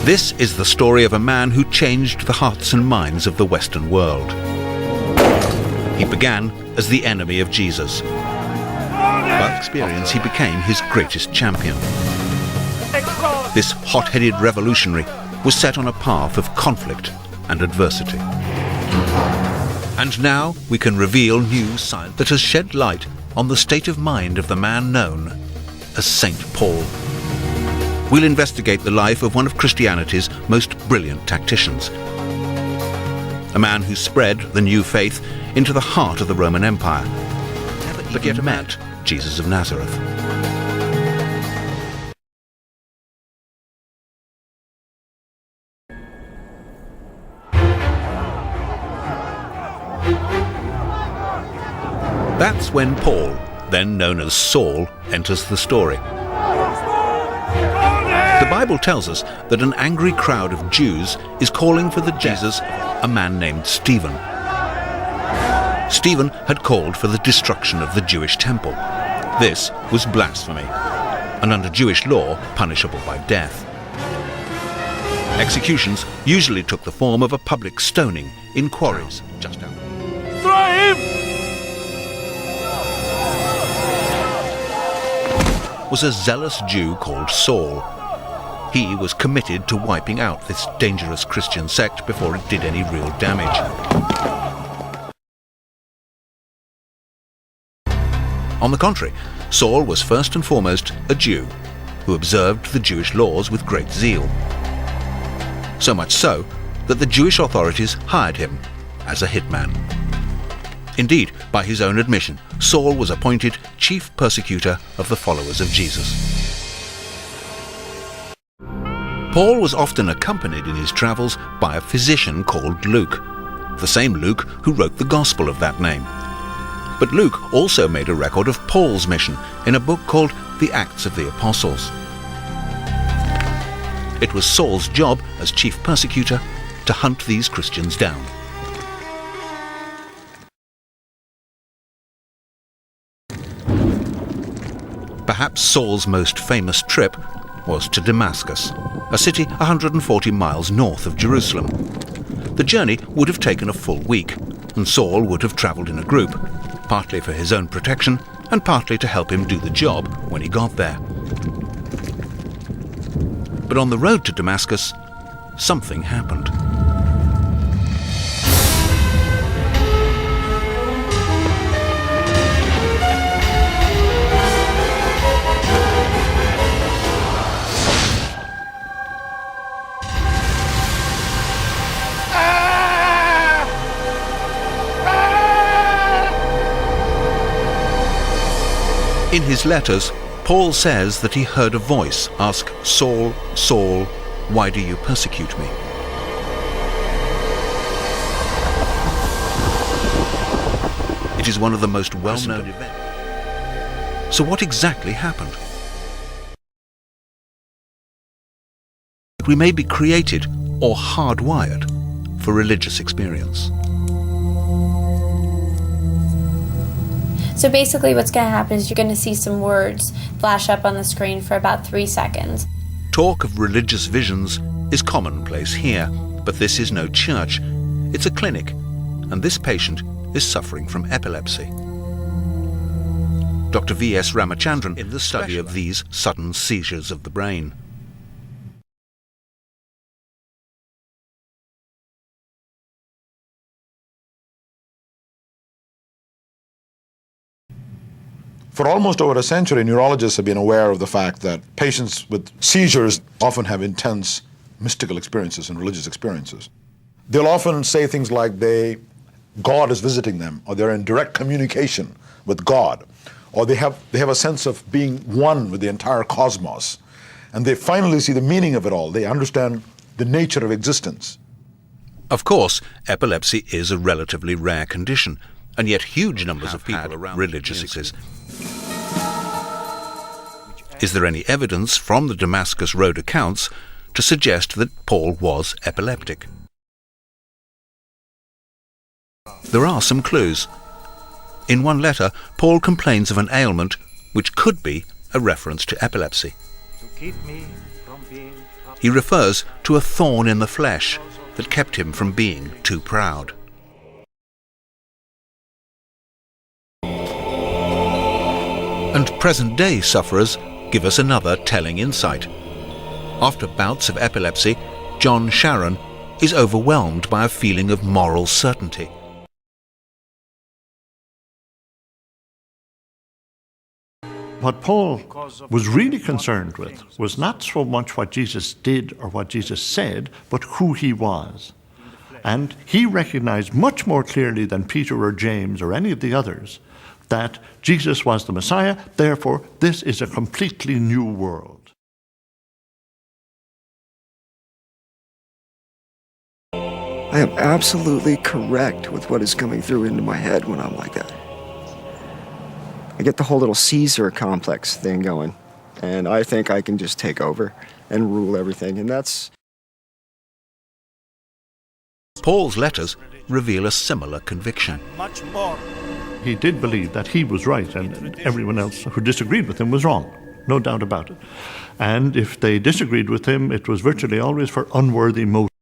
This is the story of a man who changed the hearts and minds of the Western world. He began as the enemy of Jesus. By experience, he became his greatest champion. This hot-headed revolutionary was set on a path of conflict and adversity. And now we can reveal new science that has shed light on the state of mind of the man known as Saint Paul. We'll investigate the life of one of Christianity's most brilliant tacticians, a man who spread the new faith into the heart of the Roman Empire, but yet met Jesus of Nazareth. That's when Paul, then known as Saul, enters the story. The Bible tells us that an angry crowd of Jews is calling for the Jesus of a man named Stephen. Stephen had called for the destruction of the Jewish temple. This was blasphemy, and under Jewish law, punishable by death. Executions usually took the form of a public stoning in quarries just out. Throw him! Was a zealous Jew called Saul. He was committed to wiping out this dangerous Christian sect before it did any real damage. On the contrary, Saul was first and foremost a Jew who observed the Jewish laws with great zeal. So much so that the Jewish authorities hired him as a hitman. Indeed, by his own admission, Saul was appointed chief persecutor of the followers of Jesus. Paul was often accompanied in his travels by a physician called Luke, the same Luke who wrote the Gospel of that name. But Luke also made a record of Paul's mission in a book called The Acts of the Apostles. It was Saul's job as chief persecutor to hunt these Christians down. Perhaps Saul's most famous trip was to Damascus, a city 140 miles north of Jerusalem. The journey would have taken a full week, and Saul would have travelled in a group, partly for his own protection and partly to help him do the job when he got there. But on the road to Damascus, something happened. In his letters, Paul says that he heard a voice ask, "Saul, Saul, why do you persecute me?" It is one of the most well-known events. So what exactly happened? We may be created or hardwired for religious experience. So basically what's going to happen is you're going to see some words flash up on the screen for about 3 seconds. Talk of religious visions is commonplace here, but this is no church. It's a clinic, and this patient is suffering from epilepsy. Dr. V.S. Ramachandran in the study of these sudden seizures of the brain. For almost over a century, neurologists have been aware of the fact that patients with seizures often have intense mystical experiences and religious experiences. They'll often say things like God is visiting them, or they're in direct communication with God, or they have a sense of being one with the entire cosmos, and they finally see the meaning of it all. They understand the nature of existence. Of course, epilepsy is a relatively rare condition, and yet huge numbers of people around religious experiences. Is there any evidence from the Damascus Road accounts to suggest that Paul was epileptic? There are some clues. In one letter, Paul complains of an ailment which could be a reference to epilepsy. He refers to a thorn in the flesh that kept him from being too proud. And present-day sufferers give us another telling insight. After bouts of epilepsy, John Sharon is overwhelmed by a feeling of moral certainty. What Paul was really concerned with was not so much what Jesus did or what Jesus said, but who he was. And he recognized much more clearly than Peter or James or any of the others that Jesus was the Messiah. Therefore, this is a completely new world. I am absolutely correct with what is coming through into my head when I'm like that. I get the whole little Caesar complex thing going, and I think I can just take over and rule everything, and that's... Paul's letters reveal a similar conviction. Much more. He did believe that he was right and everyone else who disagreed with him was wrong, no doubt about it. And if they disagreed with him, it was virtually always for unworthy motives.